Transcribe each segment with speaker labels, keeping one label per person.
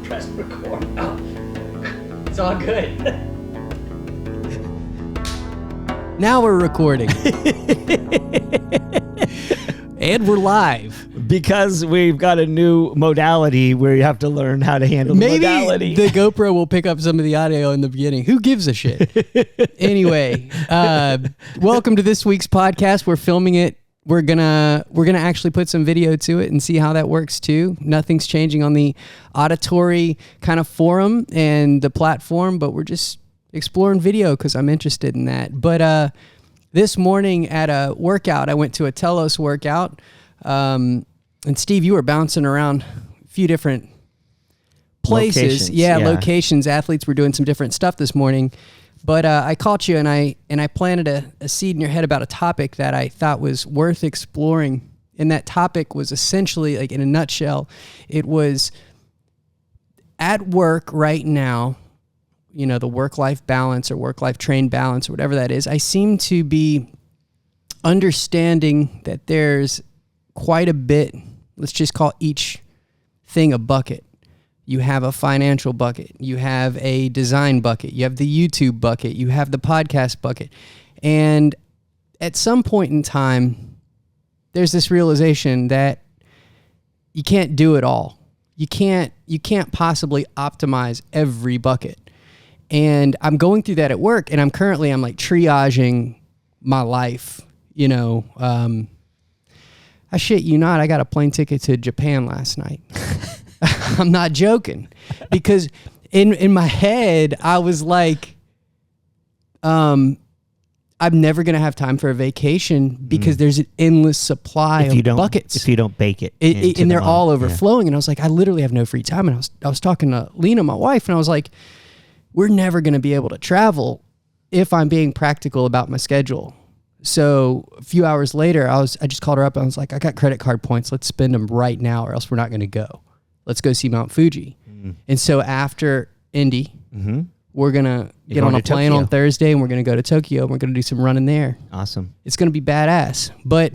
Speaker 1: press record. Oh, it's all good.
Speaker 2: Now we're recording. And we're live.
Speaker 1: Because we've got a new modality where you have to learn how to handle the modality.
Speaker 2: Maybe the GoPro will pick up some of the audio in the beginning. Who gives a shit? Anyway, welcome to this week's podcast. We're filming it. We're gonna actually put some video to it and see how that works too. Nothing's changing on the auditory kind of forum and the platform, but we're just exploring video because I'm interested in that. But this morning at a workout, I went to a Telos workout. And Steve, you were bouncing around a few different places. Locations. Athletes were doing some different stuff this morning. But I caught you and I planted a seed in your head about a topic that I thought was worth exploring. And that topic was essentially, like in a nutshell, it was at work right now, you know, the work-life balance or work-life train balance or whatever that is. I seem to be understanding that there's quite a bit, let's just call each thing a bucket. You have a financial bucket, you have a design bucket, you have the YouTube bucket, you have the podcast bucket. And at some point in time, there's this realization that you can't do it all. You can't possibly optimize every bucket. And I'm going through that at work, and I'm like triaging my life, you know. I shit you not, I got a plane ticket to Japan last night. I'm not joking, because in my head, I was like, I'm never going to have time for a vacation because there's an endless supply of buckets.
Speaker 1: If you don't bake it.
Speaker 2: And they're all overflowing. Yeah. And I was like, I literally have no free time. And I was talking to Lena, my wife, and I was like, we're never going to be able to travel if I'm being practical about my schedule. So a few hours later, I just called her up. And I was like, I got credit card points. Let's spend them right now or else we're not going to go. Let's go see Mount Fuji. Mm-hmm. And so after Indy, we're going to get on a plane on Thursday and we're going to go to Tokyo and we're going to do some running there.
Speaker 1: Awesome.
Speaker 2: It's going to be badass. But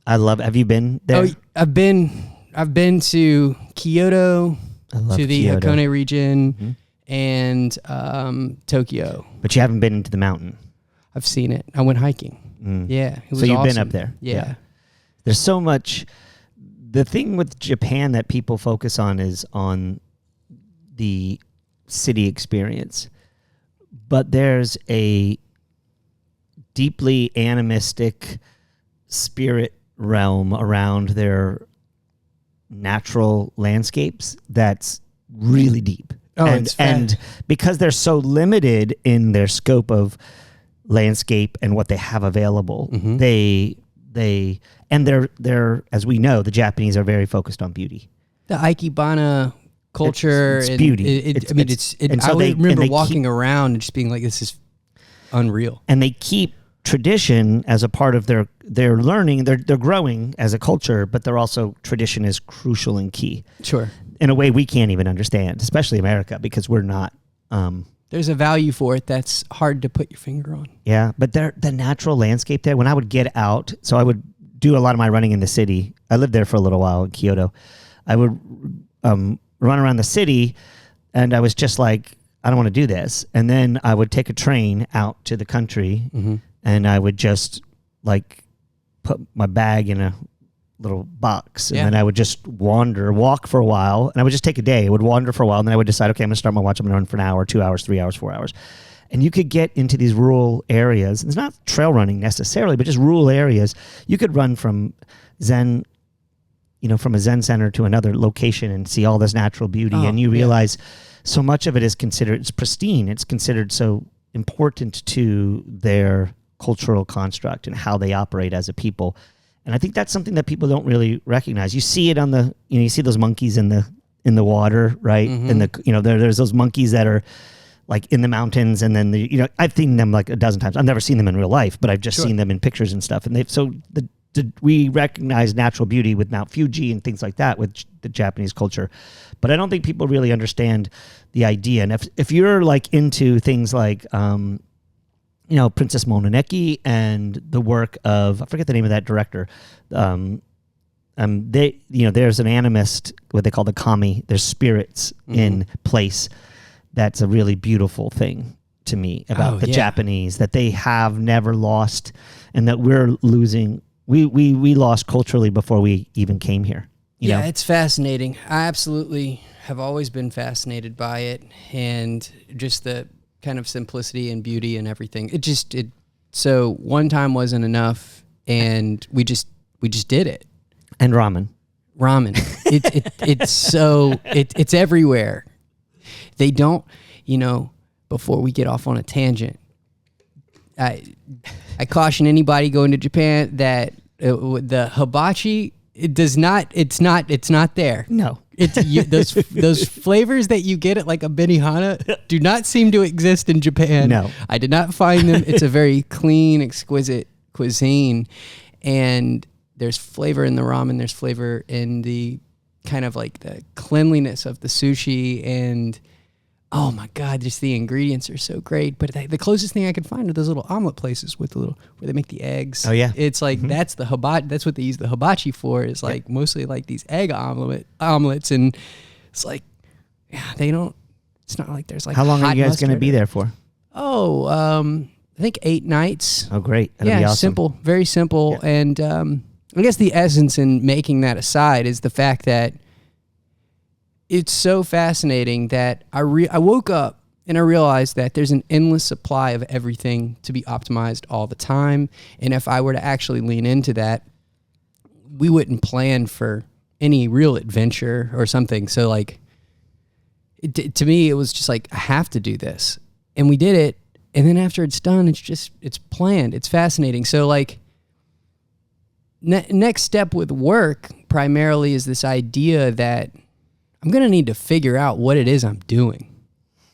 Speaker 1: have you been there?
Speaker 2: Oh, I've been to Kyoto, to the Hakone region, and Tokyo.
Speaker 1: But you haven't been into the mountain.
Speaker 2: I've seen it. I went hiking. Yeah. It was
Speaker 1: so you've
Speaker 2: awesome.
Speaker 1: been up there.
Speaker 2: Yeah.
Speaker 1: There's so much. The thing with Japan that people focus on is on the city experience. But there's a deeply animistic spirit realm around their natural landscapes that's really deep.
Speaker 2: Oh,
Speaker 1: and because they're so limited in their scope of landscape and what they have available, they're as we know, the Japanese are very focused on beauty.
Speaker 2: The Ikebana culture,
Speaker 1: it's beauty.
Speaker 2: I remember walking around and just being like, this is unreal.
Speaker 1: And they keep tradition as a part of their learning. They're growing as a culture, but tradition is crucial and key.
Speaker 2: Sure.
Speaker 1: In a way we can't even understand, especially America, because we're not.
Speaker 2: There's a value for it that's hard to put your finger on.
Speaker 1: Yeah, but the natural landscape there, when I would get out, so I would do a lot of my running in the city. I lived there for a little while in Kyoto. I would run around the city, and I was just like, I don't want to do this. And then I would take a train out to the country, and I would just like put my bag in a little box, and then I would just walk for a while, and I would just take a day. I would wander for a while, and then I would decide, okay, I'm going to start my watch. I'm going to run for an hour, 2 hours, 3 hours, 4 hours. And you could get into these rural areas. It's not trail running necessarily, but just rural areas. You could run from Zen, from a Zen center to another location and see all this natural beauty. And you realize so much of it is considered, it's pristine. It's considered so important to their cultural construct and how they operate as a people. And I think that's something that people don't really recognize. You see it on the, you see those monkeys in the water, right? And there's those monkeys that are like in the mountains, and then I've seen them like a dozen times. I've never seen them in real life, but I've just seen them in pictures and stuff. And we recognize natural beauty with Mount Fuji and things like that with the Japanese culture. But I don't think people really understand the idea. And if you're like into things like Princess Mononoke and the work of, I forget the name of that director, there's an animist, what they call the kami. There's spirits in place. That's a really beautiful thing to me about the Japanese, that they have never lost, and that we're losing. We lost culturally before we even came here. You know?
Speaker 2: It's fascinating. I absolutely have always been fascinated by it, and just the kind of simplicity and beauty and everything. So one time wasn't enough, and we just did it.
Speaker 1: And ramen.
Speaker 2: It's everywhere. They don't, before we get off on a tangent, I caution anybody going to Japan that the hibachi, it's not there.
Speaker 1: No.
Speaker 2: Those flavors that you get at like a Benihana do not seem to exist in Japan.
Speaker 1: No.
Speaker 2: I did not find them. It's a very clean, exquisite cuisine, and there's flavor in the ramen. There's flavor in the kind of like the cleanliness of the sushi, and oh my God, just the ingredients are so great. But the closest thing I could find are those little omelet places with where they make the eggs.
Speaker 1: Oh yeah.
Speaker 2: It's like that's the hibachi. That's what they use the hibachi for. Is like mostly like these egg omelets, and it's like they don't. It's not like there's like.
Speaker 1: How long are you guys going to be there for?
Speaker 2: Oh, I think 8 nights.
Speaker 1: Oh great. That'll be awesome.
Speaker 2: Simple, very simple, and I guess the essence in making that aside is the fact that it's so fascinating that I woke up and I realized that there's an endless supply of everything to be optimized all the time. And if I were to actually lean into that, we wouldn't plan for any real adventure or something. So like, to me, it was just like, I have to do this. And we did it. And then after it's done, it's planned. It's fascinating. So like, next step with work primarily is this idea that I'm going to need to figure out what it is I'm doing.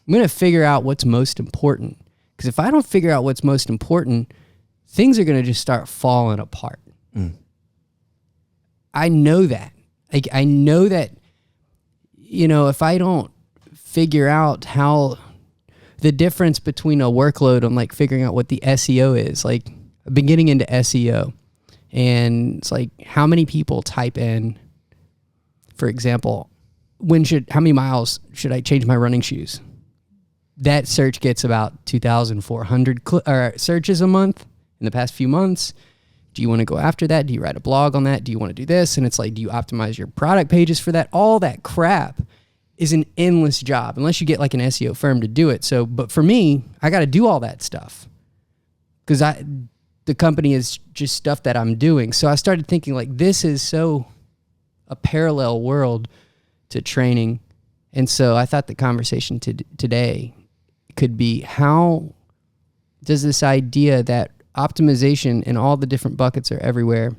Speaker 2: I'm going to figure out what's most important. Because if I don't figure out what's most important, things are going to just start falling apart. I know that. Like, I know that, if I don't figure out how the difference between a workload on like figuring out what the SEO is, like I've been getting into SEO. And it's like, how many people type in, for example, how many miles should I change my running shoes? That search gets about 2,400 searches a month in the past few months. Do you want to go after that? Do you write a blog on that? Do you want to do this? And it's like, do you optimize your product pages for that? All that crap is an endless job unless you get like an SEO firm to do it. So, but for me, I got to do all that stuff because the company is just stuff that I'm doing. So I started thinking like, this is so a parallel world to training. And so I thought the conversation today could be, how does this idea that optimization in all the different buckets are everywhere,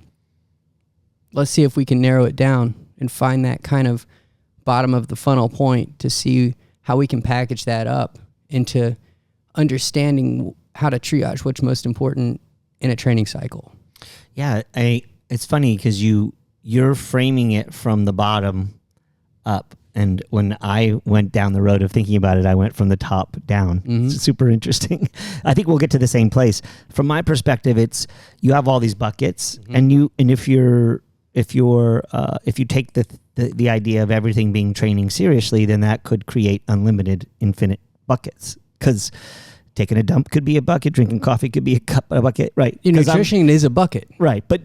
Speaker 2: let's see if we can narrow it down and find that kind of bottom of the funnel point to see how we can package that up into understanding how to triage what's most important in a training cycle.
Speaker 1: Yeah, it's funny because you're framing it from the bottom up, and when I went down the road of thinking about it, I went from the top down. It's super interesting. I think we'll get to the same place. From my perspective, it's you have all these buckets, and if you take the idea of everything being training seriously, then that could create unlimited, infinite buckets. Because taking a dump could be a bucket, drinking coffee could be a bucket, right?
Speaker 2: Your nutrition is a bucket,
Speaker 1: right? But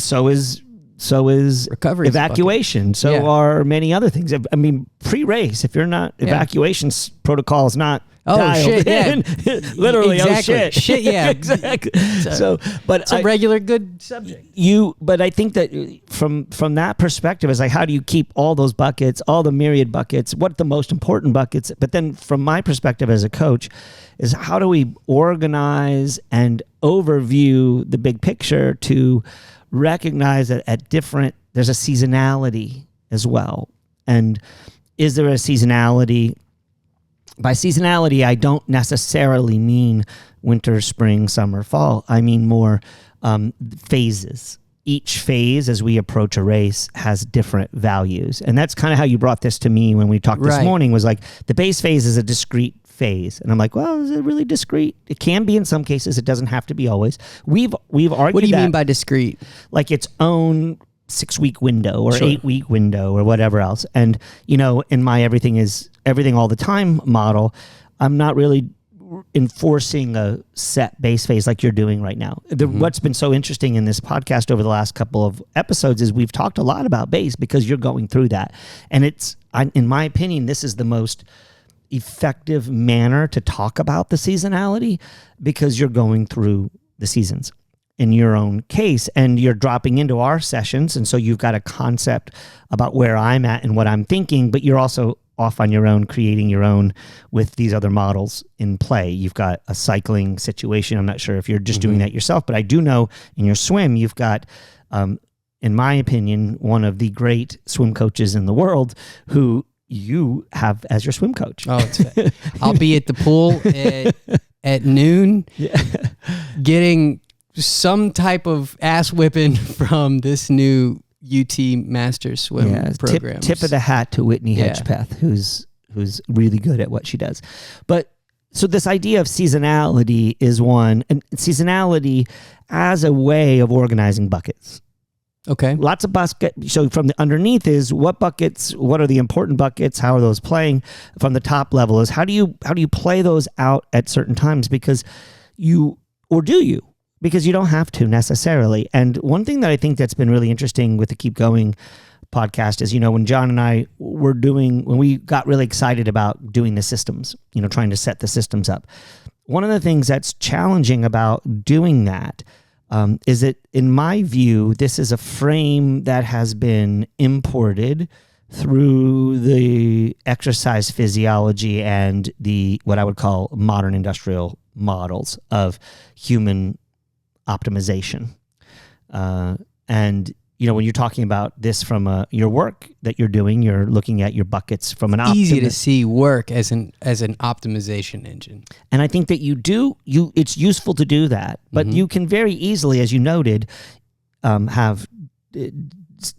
Speaker 1: so is
Speaker 2: recovery,
Speaker 1: evacuation. So are many other things. I mean, pre-race, if you're not evacuation protocol is not dialed in, literally,
Speaker 2: shit, yeah,
Speaker 1: exactly. But
Speaker 2: it's a regular good subject.
Speaker 1: But I think that from that perspective, is like, how do you keep all those buckets, all the myriad buckets, what the most important buckets? But then from my perspective as a coach, is how do we organize and overview the big picture to recognize that there's a seasonality as well. And is there a seasonality? By seasonality, I don't necessarily mean winter, spring, summer, fall. I mean more phases. Each phase, as we approach a race, has different values. And that's kind of how you brought this to me when we talked this morning, was like, the base phase is a discrete phase. And I'm like, well, is it really discrete? It can be in some cases. It doesn't have to be always. We've argued.
Speaker 2: What do you mean by discrete?
Speaker 1: Like its own 6-week window or
Speaker 2: Sure.
Speaker 1: 8-week window or whatever else. And, in my everything all the time model, I'm not really enforcing a set base phase like you're doing right now. What's been so interesting in this podcast over the last couple of episodes is we've talked a lot about base because you're going through that. And in my opinion, this is the most effective manner to talk about the seasonality because you're going through the seasons in your own case and you're dropping into our sessions. And so you've got a concept about where I'm at and what I'm thinking, but you're also off on your own, creating your own with these other models in play. You've got a cycling situation. I'm not sure if you're just doing that yourself, but I do know in your swim, you've got, in my opinion, one of the great swim coaches in the world who you have as your swim coach.
Speaker 2: Oh, I'll be at the pool at noon getting some type of ass whipping from this new UT Masters swim program.
Speaker 1: Tip of the hat to Whitney Hedgepeth, who's really good at what she does. But so this idea of seasonality is one, and seasonality as a way of organizing buckets.
Speaker 2: Okay.
Speaker 1: Lots of buckets. So from the underneath is what buckets, what are the important buckets? How are those playing? From the top level is how do you play those out at certain times? Because do you? Because you don't have to necessarily. And one thing that I think that's been really interesting with the Keep Going podcast is, when John and I when we got really excited about doing the systems, trying to set the systems up. One of the things that's challenging about doing that is that, in my view, this is a frame that has been imported through the exercise physiology and what I would call modern industrial models of human optimization. And, when you're talking about this from your work that you're doing, you're looking at your buckets from an
Speaker 2: easy to see work as an optimization engine.
Speaker 1: And I think that it's useful to do that, but you can very easily, as you noted, have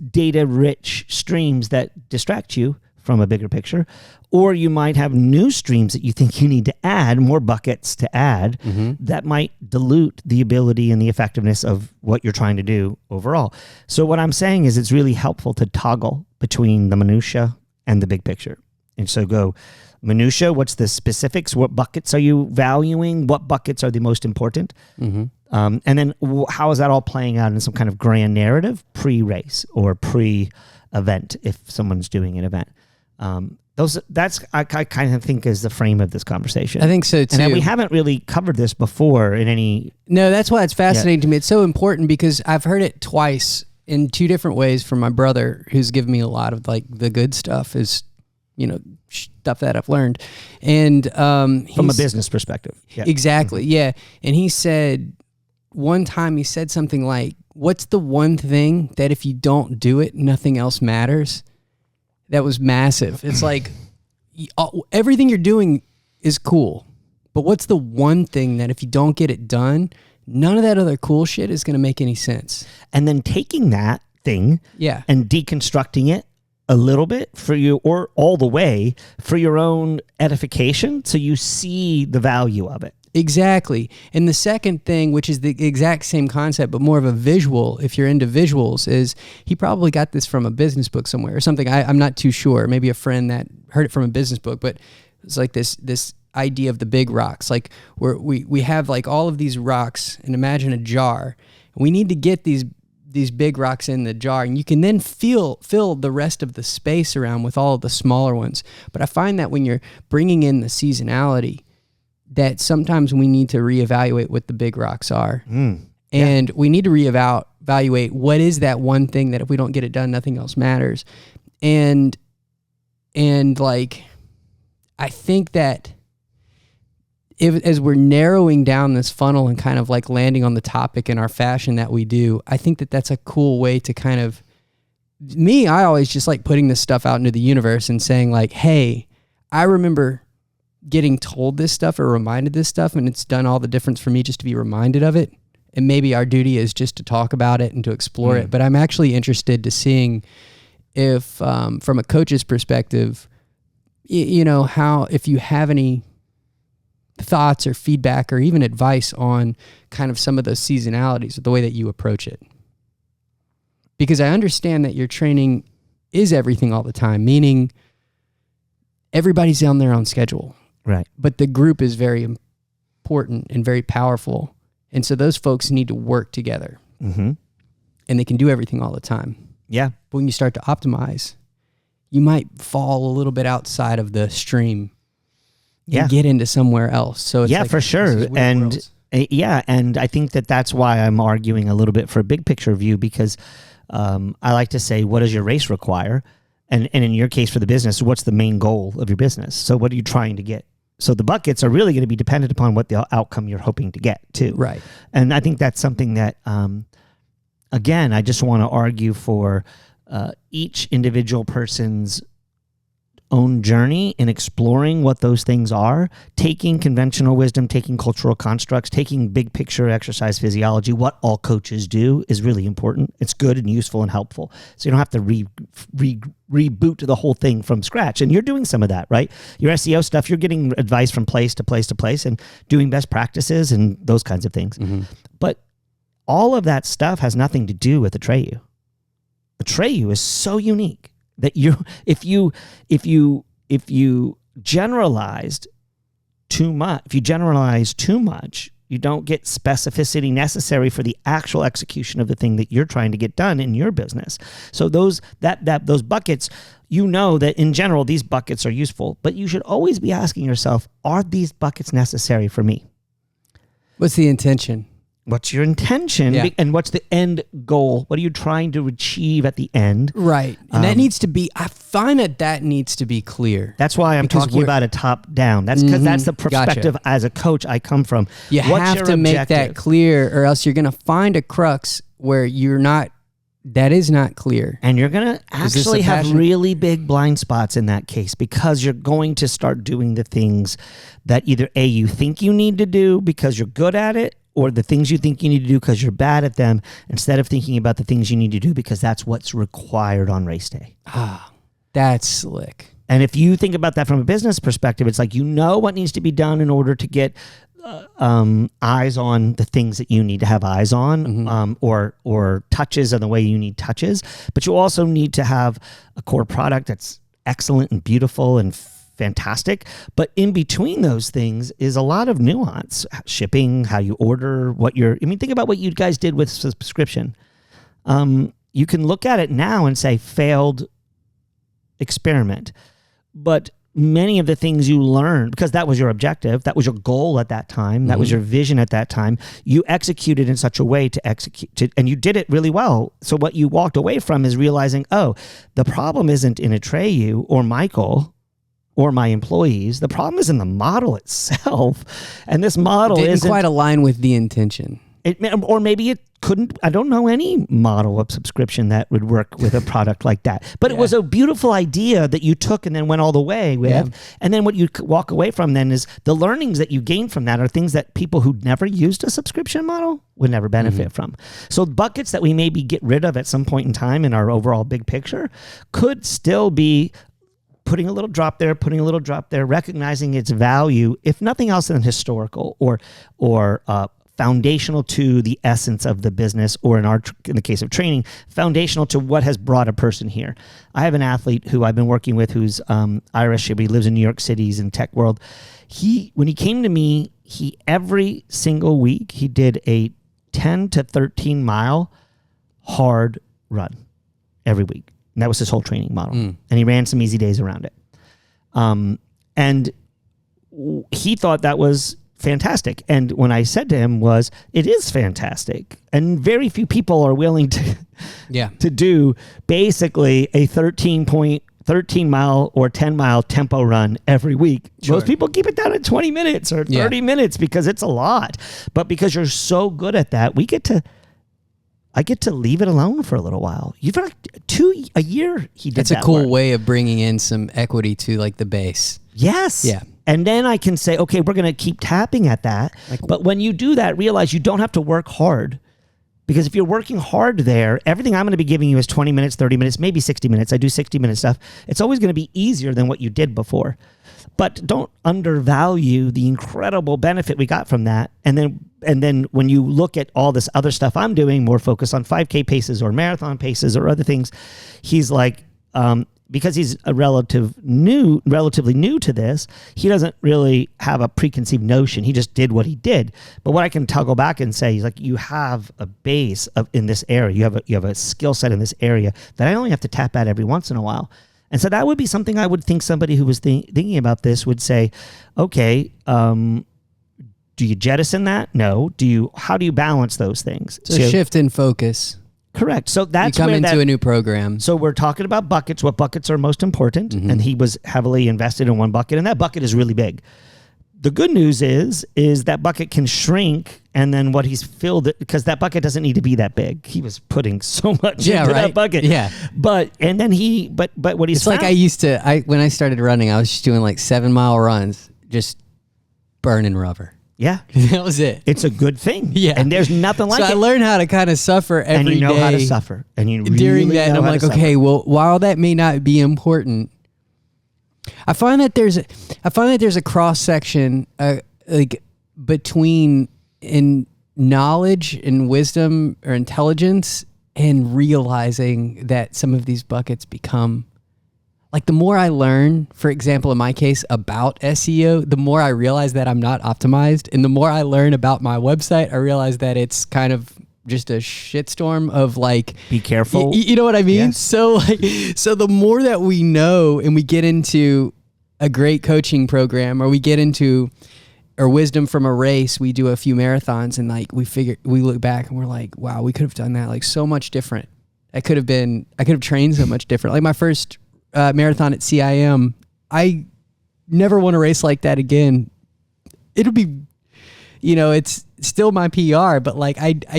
Speaker 1: data-rich streams that distract you from a bigger picture, or you might have new streams that you think you need to add, more buckets to add, that might dilute the ability and the effectiveness of what you're trying to do overall. So what I'm saying is it's really helpful to toggle between the minutia and the big picture. And so go minutia, what's the specifics? What buckets are you valuing? What buckets are the most important? And then how is that all playing out in some kind of grand narrative pre-race or pre-event if someone's doing an event? I kind of think is the frame of this conversation.
Speaker 2: I think so too.
Speaker 1: And we haven't really covered this before in any.
Speaker 2: No, that's why it's fascinating to me. It's so important because I've heard it twice in two different ways from my brother, who's given me a lot of the good stuff, is stuff that I've learned, and
Speaker 1: from a business perspective.
Speaker 2: Exactly, yeah. And he said one time something like, "What's the one thing that if you don't do it, nothing else matters?" That was massive. It's like everything you're doing is cool, but what's the one thing that if you don't get it done, none of that other cool shit is going to make any sense?
Speaker 1: And then taking that thing and deconstructing it a little bit for you, or all the way for your own edification, so you see the value of it.
Speaker 2: Exactly. And the second thing, which is the exact same concept, but more of a visual, if you're into visuals, is he probably got this from a business book somewhere or something. I'm not too sure. Maybe a friend that heard it from a business book, but it's like this idea of the big rocks. Like we have like all of these rocks, and imagine a jar. We need to get these big rocks in the jar, and you can then fill the rest of the space around with all of the smaller ones. But I find that when you're bringing in the seasonality, that sometimes we need to reevaluate what the big rocks are. And we need to reevaluate what is that one thing that if we don't get it done, nothing else matters. And like, I think that as we're narrowing down this funnel and kind of like landing on the topic in our fashion that we do, I think that that's a cool way to kind of, I always just like putting this stuff out into the universe and saying like, hey, I remember getting told this stuff or reminded this stuff, and it's done all the difference for me just to be reminded of it. And maybe our duty is just to talk about it and to explore it. But I'm actually interested to seeing if, from a coach's perspective, how, if you have any thoughts or feedback or even advice on kind of some of those seasonalities or the way that you approach it. Because I understand that your training is everything all the time, meaning everybody's on their own schedule.
Speaker 1: Right.
Speaker 2: But the group is very important and very powerful. And so those folks need to work together.
Speaker 1: Mm-hmm.
Speaker 2: And they can do everything all the time.
Speaker 1: Yeah.
Speaker 2: But when you start to optimize, you might fall a little bit outside of the stream and get into somewhere else. So it's like,
Speaker 1: for sure. And and I think that's why I'm arguing a little bit for a big picture view, because I like to say, what does your race require? And in your case for the business, what's the main goal of your business? So what are you trying to get? So the buckets are really going to be dependent upon what the outcome you're hoping to get too.
Speaker 2: Right.
Speaker 1: And I think that's something that, again, I just want to argue for each individual person's own journey in exploring what those things are, taking conventional wisdom, taking cultural constructs, taking big picture exercise physiology. What all coaches do is really important. It's good and useful and helpful. So you don't have to reboot the whole thing from scratch. And you're doing some of that, right? Your SEO stuff, you're getting advice from place to place to place and doing best practices and those kinds of things. Mm-hmm. But all of that stuff has nothing to do with Atreyu. Atreyu is so unique that if you generalize too much, you don't get specificity necessary for the actual execution of the thing that you're trying to get done in your business. So those buckets, that in general these buckets are useful, but you should always be asking yourself, are these buckets necessary for me?
Speaker 2: What's the intention?
Speaker 1: What's your intention? Yeah. And what's the end goal? What are you trying to achieve at the end?
Speaker 2: Right. And that needs to be, I find that needs to be clear.
Speaker 1: That's why I'm talking about a top down. That's because that's the perspective as a coach I come from.
Speaker 2: You have to make that clear, or else you're going to find a crux where that is not clear.
Speaker 1: And you're going to actually have really big blind spots in that case, because you're going to start doing the things that either A, you think you need to do because you're good at it, or the things you think you need to do because you're bad at them, instead of thinking about the things you need to do because that's what's required on race day.
Speaker 2: Ah, that's slick.
Speaker 1: And if you think about that from a business perspective, it's like, what needs to be done in order to get eyes on the things that you need to have eyes on, mm-hmm. Or touches on the way you need touches. But you also need to have a core product that's excellent and beautiful and fantastic. But in between those things is a lot of nuance. Shipping, how you order, think about what you guys did with subscription. You can look at it now and say failed experiment. But many of the things you learned, because that was your objective, that was your goal at that time, mm-hmm. that was your vision at that time, you executed in such a way and you did it really well. So what you walked away from is realizing, the problem isn't in Atreyu or Michael or my employees. The problem is in the model itself. And this model
Speaker 2: didn't quite align with the intention.
Speaker 1: Or maybe it couldn't. I don't know any model of subscription that would work with a product like that. But it was a beautiful idea that you took and then went all the way with. Yeah. And then what you walk away from then is the learnings that you gain from that are things that people who'd never used a subscription model would never benefit mm-hmm. from. So buckets that we maybe get rid of at some point in time in our overall big picture could still be putting a little drop there, recognizing its value, if nothing else than historical or foundational to the essence of the business, or in the case of training, foundational to what has brought a person here. I have an athlete who I've been working with who's Irish, but he lives in New York City, he's in tech world. When he came to me, every single week, he did a 10 to 13 mile hard run every week. And that was his whole training model. And he ran some easy days around it. And he thought that was fantastic. And when I said to him it is fantastic. And very few people are willing to do basically a 13 mile or 10 mile tempo run every week. Sure. Most people keep it down at 20 minutes or 30 minutes because it's a lot. But because you're so good at that, I get to leave it alone for a little while. You've got a year he did that.
Speaker 2: That's a cool way of bringing in some equity to like the base.
Speaker 1: Yes.
Speaker 2: Yeah.
Speaker 1: And then I can say, okay, we're going to keep tapping at that. But when you do that, realize you don't have to work hard. Because if you're working hard there, everything I'm going to be giving you is 20 minutes, 30 minutes, maybe 60 minutes. I do 60-minute stuff. It's always going to be easier than what you did before. But don't undervalue the incredible benefit we got from that. And and then when you look at all this other stuff I'm doing, more focus on 5K paces or marathon paces or other things, he's like, because he's relatively new to this, he doesn't really have a preconceived notion. He just did what he did. But what I can toggle back and say is like, you have a base in this area. You have a skill set in this area that I only have to tap at every once in a while. And so that would be something I would think somebody who was thinking about this would say, okay, do you jettison that? No. How do you balance those things?
Speaker 2: It's a shift in focus.
Speaker 1: Correct. So that's
Speaker 2: you come into a new program.
Speaker 1: So we're talking about buckets, what buckets are most important. Mm-hmm. And he was heavily invested in one bucket, and that bucket is really big. The good news is that bucket can shrink, and then what he's filled it, because that bucket doesn't need to be that big. He was putting so much into that bucket.
Speaker 2: Yeah.
Speaker 1: But what he's
Speaker 2: like when I started running, I was just doing like 7-mile runs, just burning rubber.
Speaker 1: Yeah.
Speaker 2: That was it.
Speaker 1: It's a good thing.
Speaker 2: Yeah.
Speaker 1: And there's nothing like it.
Speaker 2: So I learned how to kind of suffer every day.
Speaker 1: And you know how to suffer. And you really
Speaker 2: during that, and I'm like, okay, well, while that may not be important, I find that there's a cross section like between in knowledge and wisdom or intelligence and realizing that some of these buckets become like, the more I learn, for example, in my case, about SEO, the more I realize that I'm not optimized. And the more I learn about my website, I realize that it's kind of just a shitstorm of like,
Speaker 1: be careful.
Speaker 2: You know what I mean?
Speaker 1: Yes.
Speaker 2: So the more that we know and we get into a great coaching program, or we get into or wisdom from a race, we do a few marathons, and like we look back and we're like, wow, we could have done that like so much different. I could have trained so much different. Like my first marathon at CIM, I never want to race like that again. It'll be, it's still my PR, but like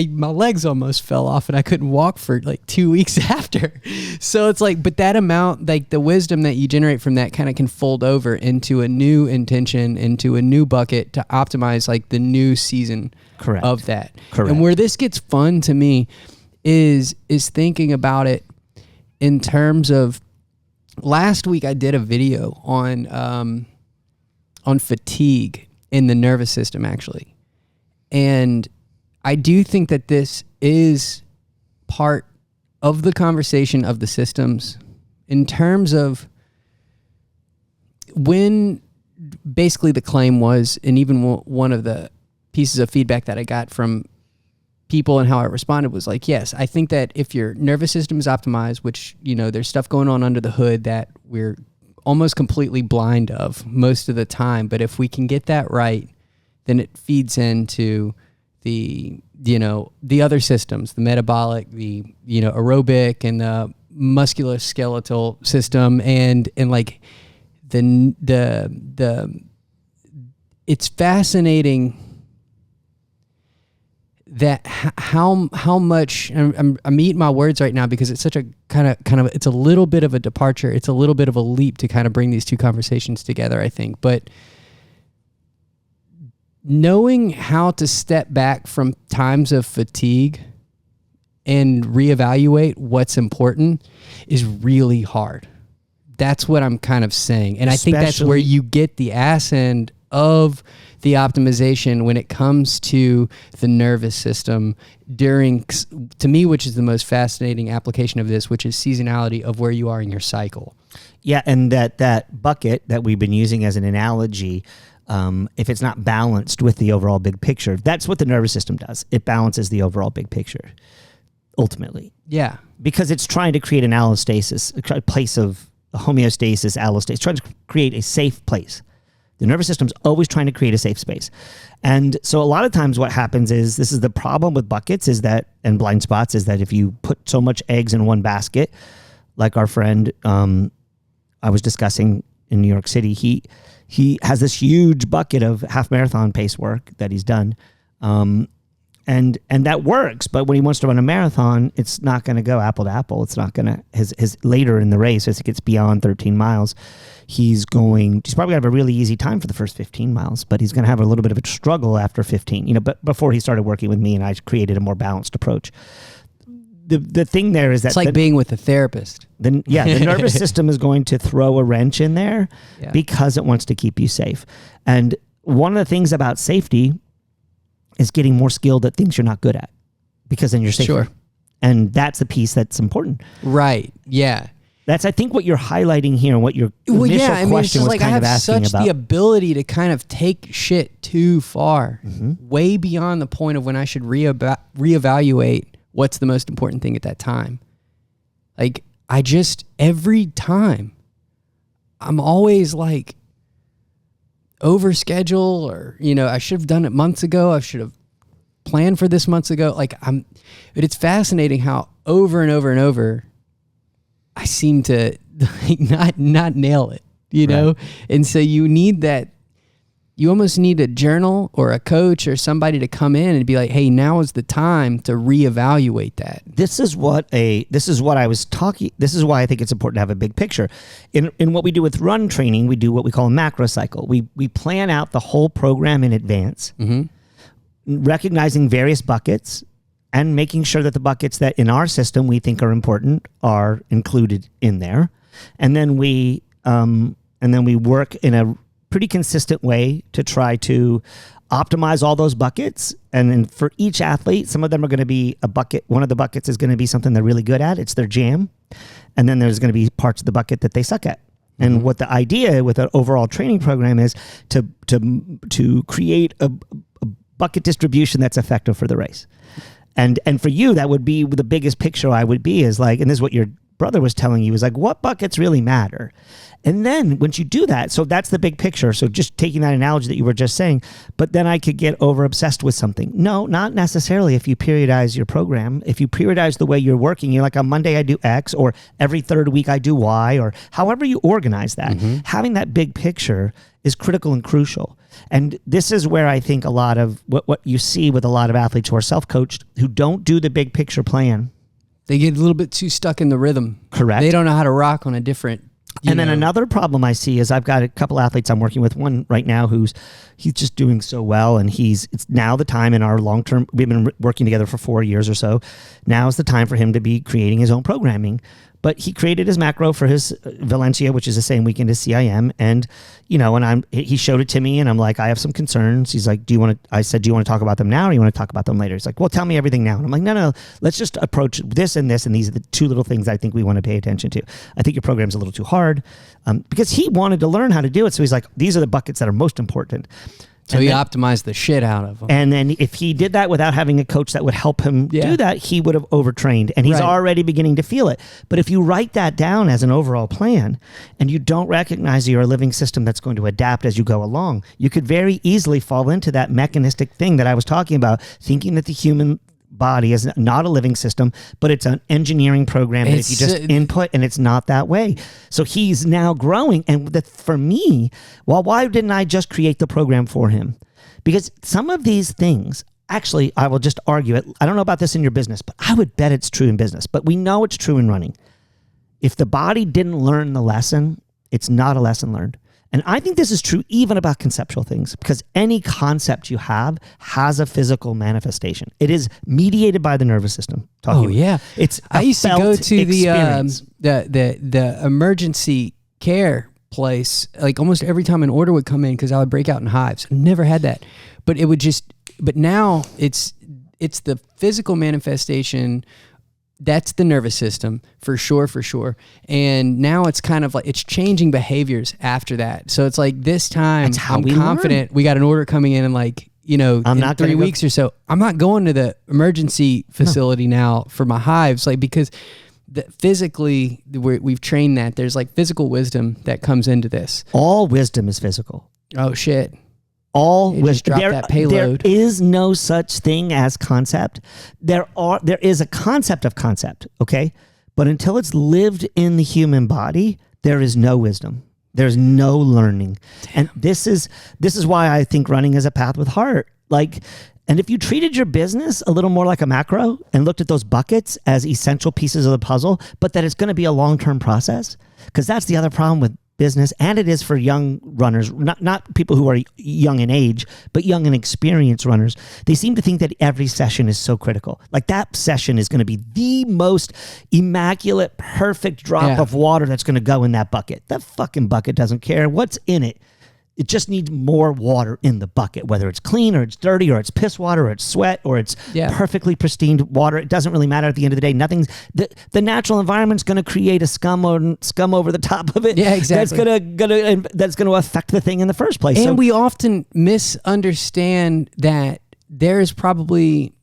Speaker 2: my legs almost fell off and I couldn't walk for like 2 weeks after. So it's like, but that amount, like the wisdom that you generate from that kind of can fold over into a new intention, into a new bucket to optimize like the new season.
Speaker 1: Correct.
Speaker 2: Of that.
Speaker 1: Correct.
Speaker 2: And where this gets fun to me is thinking about it in terms of, last week I did a video on fatigue in the nervous system, actually. And I do think that this is part of the conversation of the systems in terms of when basically the claim was, and even one of the pieces of feedback that I got from people and how I responded was like, yes, I think that if your nervous system is optimized, which, there's stuff going on under the hood that we're almost completely blind of most of the time. But if we can get that right, then it feeds into the other systems, the metabolic, the, aerobic and the musculoskeletal system. And like it's fascinating that how much I'm eating my words right now because it's such a kind of it's a little bit of a departure. It's a little bit of a leap to kind of bring these two conversations together, I think. But knowing how to step back from times of fatigue and reevaluate what's important is really hard. That's what I'm kind of saying. And I think that's where you get the ass end of the optimization when it comes to the nervous system during, to me, which is the most fascinating application of this, which is seasonality of where you are in your cycle.
Speaker 1: Yeah, and that bucket that we've been using as an analogy, if it's not balanced with the overall big picture, that's what the nervous system does. It balances the overall big picture, ultimately.
Speaker 2: Yeah.
Speaker 1: Because it's trying to create an allostasis, a place of homeostasis, allostasis, trying to create a safe place. The nervous system's always trying to create a safe space. And so a lot of times what happens is, this is the problem with buckets and blind spots, is that if you put so much eggs in one basket, like our friend I was discussing in New York City, he has this huge bucket of half marathon pace work that he's done. And that works, but when he wants to run a marathon, it's not going to go apple to apple. It's not going to, his later in the race, as it gets beyond 13 miles, he's probably going to have a really easy time for the first 15 miles, but he's going to have a little bit of a struggle after 15, but before he started working with me and I created a more balanced approach. The thing there is that
Speaker 2: it's like being with a therapist.
Speaker 1: The nervous system is going to throw a wrench in there because it wants to keep you safe. And one of the things about safety is getting more skilled at things you're not good at, because then you're safer.
Speaker 2: Sure.
Speaker 1: And that's the piece that's important.
Speaker 2: Right. Yeah.
Speaker 1: That's, I think, what you're highlighting here, and what your initial
Speaker 2: I mean, it's
Speaker 1: question
Speaker 2: just
Speaker 1: was
Speaker 2: like I
Speaker 1: kind
Speaker 2: have
Speaker 1: of asking
Speaker 2: such
Speaker 1: about.
Speaker 2: the ability to kind of take shit too far,
Speaker 1: Mm-hmm.
Speaker 2: way beyond the point of when I should reevaluate what's the most important thing at that time. Like, I just, every time, I'm always like over schedule, or, you know, I should have done it months ago. I should have planned for this months ago. Like, but it's fascinating how over and over and over I seem to like not nail it, you know? And so you need that, you almost need a journal or a coach or somebody to come in and be like, hey, now is the time to reevaluate that.
Speaker 1: This is what I was talking. This is why I think it's important to have a big picture. In what we do with run training, we do what we call a macro cycle. We plan out the whole program in advance, recognizing various buckets, and making sure that the buckets that in our system we think are important are included in there. And then we work in a pretty consistent way to try to optimize all those buckets. And then for each athlete, some of them are going to be a bucket. One of the buckets is going to be something they're really good at. It's their jam. And then there's going to be parts of the bucket that they suck at. And what the idea with an overall training program is to create a bucket distribution that's effective for the race. And for you, that would be the biggest picture I would be is like, and this is what your brother was telling you, is like, what buckets really matter? And then once you do that, so that's the big picture. So just taking that analogy that you were just saying, but then I could get over obsessed with something. No, not necessarily. If you periodize your program, if you periodize the way you're working, you're like, on Monday I do X, or every third week I do Y, or however you organize that, having that big picture is critical and crucial. And this is where I think a lot of what you see with a lot of athletes who are self-coached, who don't do the big picture plan.
Speaker 2: They get a little bit too stuck in the rhythm.
Speaker 1: Correct.
Speaker 2: They don't know how to rock on a different.
Speaker 1: And then another problem I see is I've got a couple athletes I'm working with. One right now he's just doing so well, and it's now the time in our long-term, we've been working together for 4 years or so. Now is the time for him to be creating his own programming. But he created his macro for his Valencia, which is the same weekend as CIM. And, you know, he showed it to me, and I'm like, I have some concerns. He's like, I said, do you want to talk about them now, or do you want to talk about them later? He's like, well, tell me everything now. And I'm like, no, let's just approach this, and these are the two little things I think we want to pay attention to. I think your program's a little too hard, because he wanted to learn how to do it. So he's like, these are the buckets that are most important.
Speaker 2: So he optimized the shit out of them.
Speaker 1: And then if he did that without having a coach that would help him do that, he would have overtrained. And he's already beginning to feel it. But if you write that down as an overall plan, and you don't recognize you're a living system that's going to adapt as you go along, you could very easily fall into that mechanistic thing that I was talking about, thinking that the human body is not a living system, but it's an engineering program that if you just input, and it's not that way. So he's now growing. And for me, why didn't I just create the program for him? Because some of these things, actually, I will just argue it. I don't know about this in your business, but I would bet it's true in business. But we know it's true in running. If the body didn't learn the lesson, it's not a lesson learned. And I think this is true even about conceptual things, because any concept you have has a physical manifestation. It is mediated by the nervous system.
Speaker 2: It's I used to go to the emergency care place like almost every time an order would come in, because I would break out in hives. Never had that, but now it's the physical manifestation. That's the nervous system for sure. And now it's kind of like it's changing behaviors after that. So it's like this time I'm confident we got an order coming in, and like, you know, in 3 weeks or so, I'm not going to the emergency facility now for my hives, like, because physically we've trained that there's like physical wisdom that comes into this.
Speaker 1: All wisdom is physical.
Speaker 2: Oh shit.
Speaker 1: All wisdom.
Speaker 2: That payload.
Speaker 1: There is no such thing as concept. There is a concept of concept, okay? But until it's lived in the human body, there is no wisdom. There's no learning. And this is why I think running is a path with heart. Like, and if you treated your business a little more like a macro and looked at those buckets as essential pieces of the puzzle, but that it's going to be a long-term process, because that's the other problem with business, and it is for young runners, not people who are young in age, but young and experienced runners. They seem to think that every session is so critical. Like that session is going to be the most immaculate, perfect drop of water that's going to go in that bucket. That fucking bucket doesn't care what's in it. It just needs more water in the bucket, whether it's clean or it's dirty or it's piss water or it's sweat or it's perfectly pristine water. It doesn't really matter at the end of the day. Nothing's the natural environment's going to create a scum over the top of it.
Speaker 2: Yeah, exactly.
Speaker 1: That's going to affect the thing in the first place.
Speaker 2: And we often misunderstand that there's probably.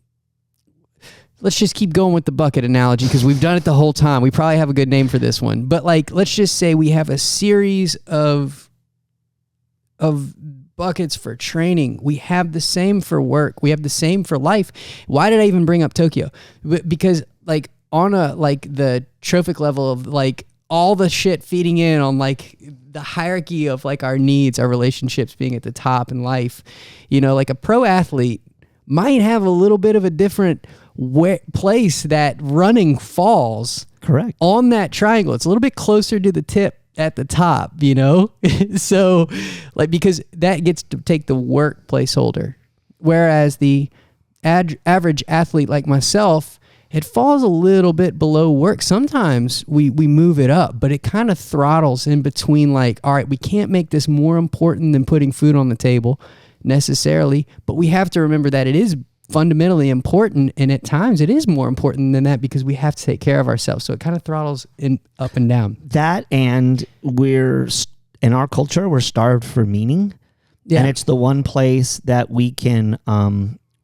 Speaker 2: Let's just keep going with the bucket analogy because we've done it the whole time. We probably have a good name for this one, but like, let's just say we have a series of buckets for training. We have the same for work. We have the same for life. Why did I even bring up Tokyo? Because like on the trophic level of like all the shit feeding in on like the hierarchy of like our needs, our relationships being at the top in life, like a pro athlete might have a little bit of a different place that running falls.
Speaker 1: Correct.
Speaker 2: On that triangle. It's a little bit closer to the tip at the top, so like, because that gets to take the work placeholder, whereas the average athlete like myself, it falls a little bit below work. Sometimes we move it up, but it kind of throttles in between, like, all right, we can't make this more important than putting food on the table necessarily, but we have to remember that it is fundamentally important, and at times it is more important than that because we have to take care of ourselves. So it kind of throttles in up and down.
Speaker 1: That, and we're in our culture, we're starved for meaning, and it's the one place that we can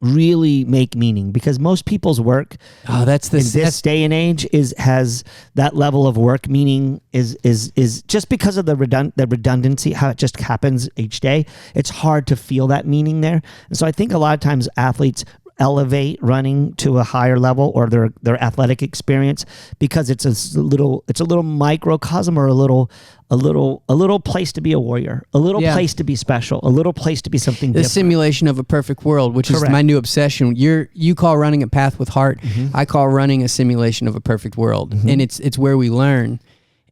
Speaker 1: really make meaning, because most people's work in this day and age has that level of work meaning is just because of the redundancy, how it just happens each day. It's hard to feel that meaning there. And so I think a lot of times athletes elevate running to a higher level, or their athletic experience, because it's a little microcosm, or a little place to be a warrior, a little place to be special, a little place to be something different.
Speaker 2: The simulation of a perfect world, which is my new obsession. You call running a path with heart. Mm-hmm. I call running a simulation of a perfect world. Mm-hmm. And it's where we learn.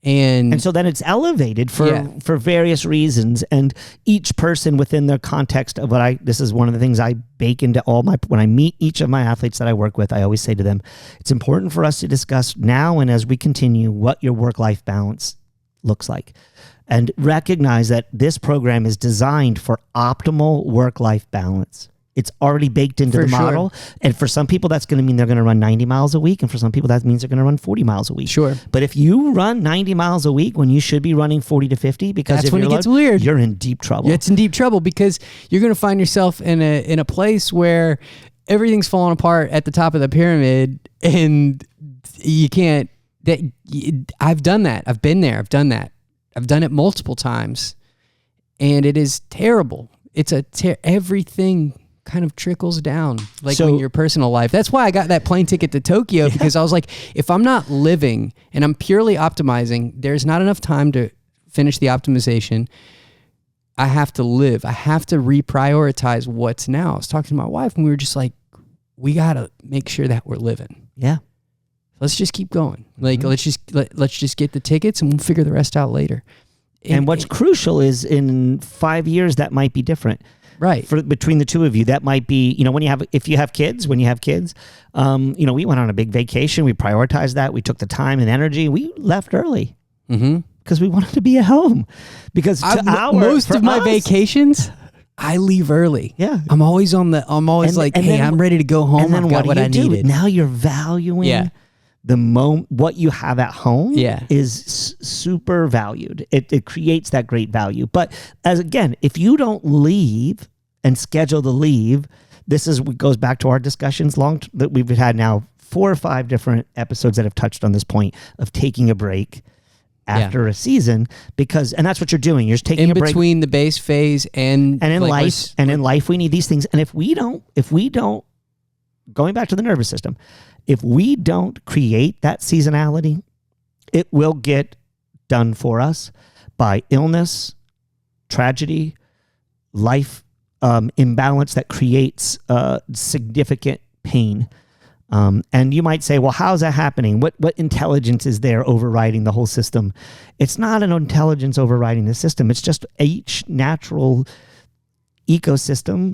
Speaker 2: And so
Speaker 1: then it's elevated for various reasons, and each person within their context of this is one of the things I bake into when I meet each of my athletes that I work with, I always say to them, it's important for us to discuss now and as we continue what your work-life balance looks like, and recognize that this program is designed for optimal work-life balance. It's already baked into the model. And for some people, that's going to mean they're going to run 90 miles a week. And for some people, that means they're going to run 40 miles a week.
Speaker 2: Sure.
Speaker 1: But if you run 90 miles a week when you should be running 40 to 50, because
Speaker 2: that's when it gets weird.
Speaker 1: You're in deep trouble.
Speaker 2: It's in deep trouble, because you're going to find yourself in a place where everything's falling apart at the top of the pyramid, and you can't. I've done that. I've been there. I've done that. I've done it multiple times, and it is terrible. It's everything kind of trickles down, like in your personal life. That's why I got that plane ticket to Tokyo, because I was like, if I'm not living and I'm purely optimizing, there's not enough time to finish the optimization. I have to live. I have to reprioritize what's now. I was talking to my wife, and we were just like, we got to make sure that we're living.
Speaker 1: Yeah.
Speaker 2: Let's just keep going. Like, let's just get the tickets, and we'll figure the rest out later.
Speaker 1: And what's crucial is in 5 years, that might be different.
Speaker 2: Right.
Speaker 1: Between the two of you, that might be, if you have kids, we went on a big vacation. We prioritized that. We took the time and energy. We left early because we wanted to be at home. Because
Speaker 2: most of my vacations, I leave early.
Speaker 1: Yeah.
Speaker 2: I'm always I'm ready to go home.
Speaker 1: And then
Speaker 2: I've got what I needed.
Speaker 1: Now you're valuing the moment. What you have at home is super valued. It creates that great value. But if you don't leave and schedule the leave, goes back to our discussions that we've had now 4 or 5 different episodes that have touched on this point of taking a break after a season, and that's what you're doing. You're just taking a break
Speaker 2: between the base phase and in
Speaker 1: life. And in life, we need these things. And if we don't, going back to the nervous system, if we don't create that seasonality, it will get done for us by illness, tragedy, life imbalance that creates significant pain. And you might say, well, how's that happening? What intelligence is there overriding the whole system? It's not an intelligence overriding the system. It's just each natural ecosystem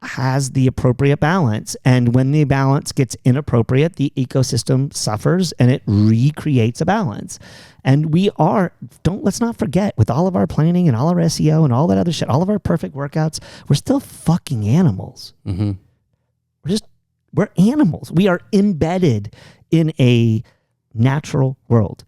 Speaker 1: has the appropriate balance. And when the balance gets inappropriate, the ecosystem suffers and it recreates a balance. And let's not forget, with all of our planning and all our SEO and all that other shit, all of our perfect workouts, we're still fucking animals.
Speaker 2: Mm-hmm.
Speaker 1: We're animals. We are embedded in a natural world.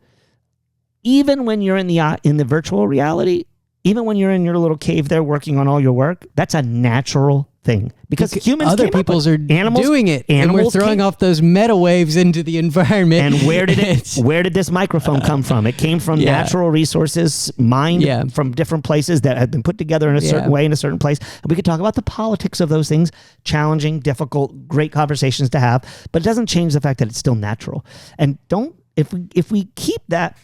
Speaker 1: Even when you're in the virtual reality, even when you're in your little cave there working on all your work, that's a natural thing. Because humans,
Speaker 2: other peoples are doing it, and we're throwing off those meta waves into the environment.
Speaker 1: And where did this microphone come from? It came from natural resources mined from different places that had been put together in a certain way in a certain place. And we could talk about the politics of those things, challenging, difficult, great conversations to have, but it doesn't change the fact that it's still natural. And if we keep that.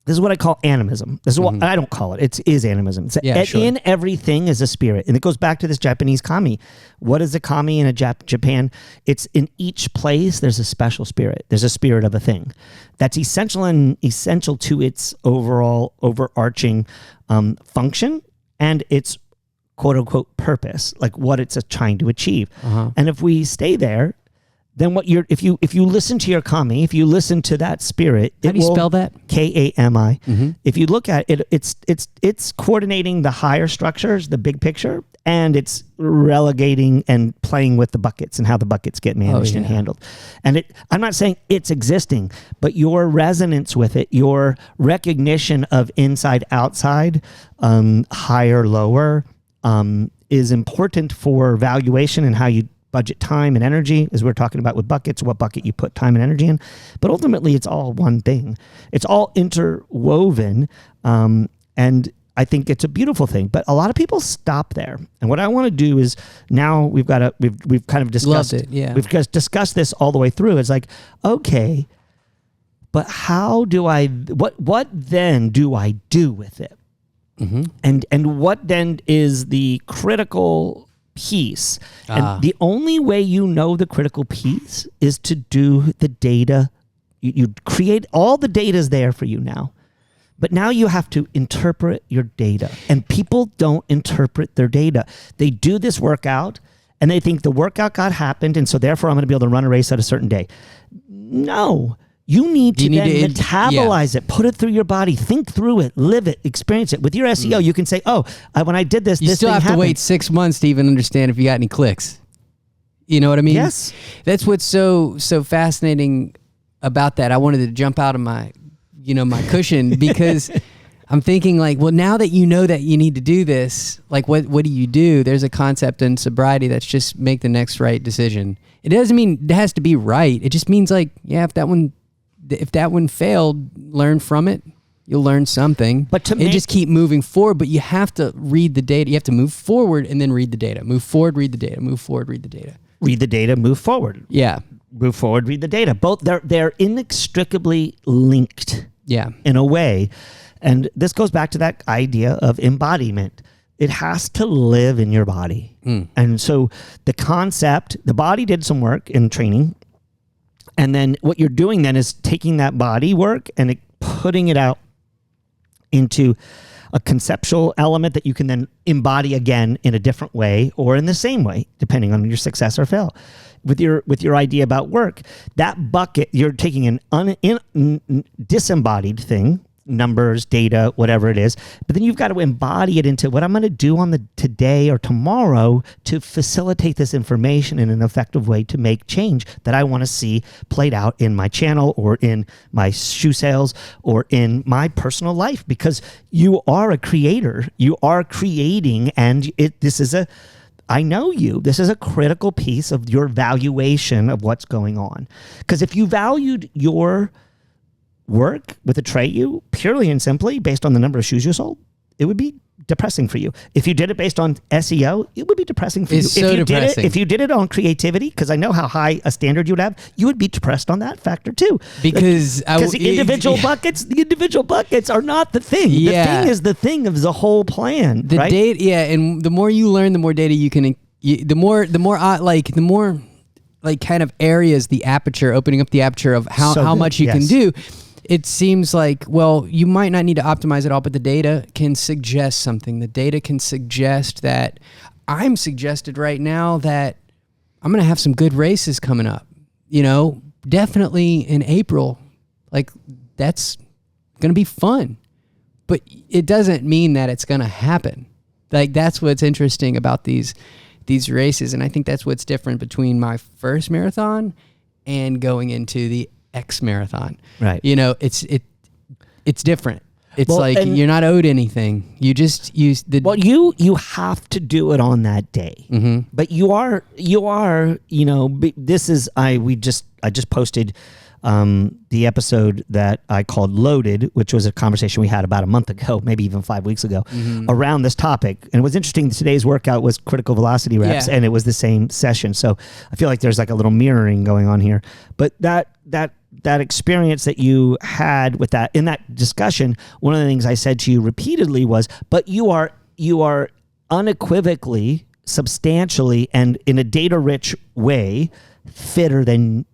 Speaker 1: This is what I call animism. This is what I don't call it. It is animism. In everything is a spirit. And it goes back to this Japanese kami. What is a kami in Japan? It's in each place, there's a special spirit. There's a spirit of a thing that's essential to its overall overarching function and its quote unquote purpose, like what it's trying to achieve. And if we stay there, then if you listen to your kami, if you listen to that spirit,
Speaker 2: how do you spell that?
Speaker 1: Kami. If you look at it, it's coordinating the higher structures, the big picture, and it's relegating and playing with the buckets and how the buckets get managed and handled. And I'm not saying it's existing, but your resonance with it, your recognition of inside, outside, higher, lower, is important for valuation and how you budget time and energy, as we're talking about with buckets, what bucket you put time and energy in. But ultimately, it's all one thing. It's all interwoven, and I think it's a beautiful thing. But a lot of people stop there. And what I want to do is now we've kind of discussed
Speaker 2: it. Yeah,
Speaker 1: we've just discussed this all the way through. It's like, okay, but how do I? What then do I do with it? And what then is the critical piece? And the only way you know the critical piece is to do the data. You create all the data's there for you now, but now you have to interpret your data, and people don't interpret their data. They do this workout and they think the workout happened, and so therefore I'm going to be able to run a race at a certain day. No. You need to metabolize it, put it through your body, think through it, live it, experience it. With your SEO, you can say, when I did this,
Speaker 2: you still have to wait 6 months to even understand if you got any clicks. You know what I mean?
Speaker 1: Yes.
Speaker 2: That's what's so fascinating about that. I wanted to jump out of my cushion because I'm thinking like, well, now that you know that you need to do this, like what do you do? There's a concept in sobriety that's just make the next right decision. It doesn't mean it has to be right. It just means like, if that one failed, learn from it. You'll learn something. But just keep moving forward. But you have to read the data. You have to move forward and then read the data. Move forward, read the data. Move forward, read the data.
Speaker 1: Read the data, move forward.
Speaker 2: Yeah.
Speaker 1: Move forward, read the data. Both they're inextricably linked.
Speaker 2: Yeah.
Speaker 1: In a way. And this goes back to that idea of embodiment. It has to live in your body. And so the body did some work in training. And then what you're doing then is taking that body work and putting it out into a conceptual element that you can then embody again in a different way or in the same way, depending on your success or fail. With your idea about work, that bucket, you're taking an disembodied thing, numbers, data, whatever it is, but then you've got to embody it into what I'm going to do on the today or tomorrow to facilitate this information in an effective way to make change that I want to see played out in my channel or in my shoe sales or in my personal life, because you are a creator. You are creating, and I know you. This is a critical piece of your valuation of what's going on. Because if you valued your work with Atreyu purely and simply based on the number of shoes you sold, it would be depressing for you. If you did it based on SEO, it would be depressing for you. If you did it on creativity, because I know how high a standard you would have, you would be depressed on that factor too.
Speaker 2: Because
Speaker 1: the individual buckets are not the thing.
Speaker 2: Yeah.
Speaker 1: The thing is the thing of the whole plan.
Speaker 2: The
Speaker 1: right?
Speaker 2: data, and the more you learn, the more data you can. The more kind of areas, the aperture, opening up the aperture of how much you can do. It seems like, well, you might not need to optimize it all, but the data can suggest something. The data can suggest that I'm suggested right now that I'm going to have some good races coming up. Definitely in April. Like, that's going to be fun. But it doesn't mean that it's going to happen. Like, that's what's interesting about these races. And I think that's what's different between my first marathon and going into the X marathon.
Speaker 1: Right.
Speaker 2: It's different. It's you're not owed anything. You just use the.
Speaker 1: Well, you have to do it on that day.
Speaker 2: Mm-hmm.
Speaker 1: But you are. This is I just posted the episode that I called Loaded, which was a conversation we had about a month ago, maybe even 5 weeks ago, around this topic. And it was interesting. Today's workout was critical velocity reps, and it was the same session. So I feel like there's like a little mirroring going on here. But that experience that you had with that in that discussion, one of the things I said to you repeatedly was, but you are unequivocally, substantially, and in a data-rich way fitter than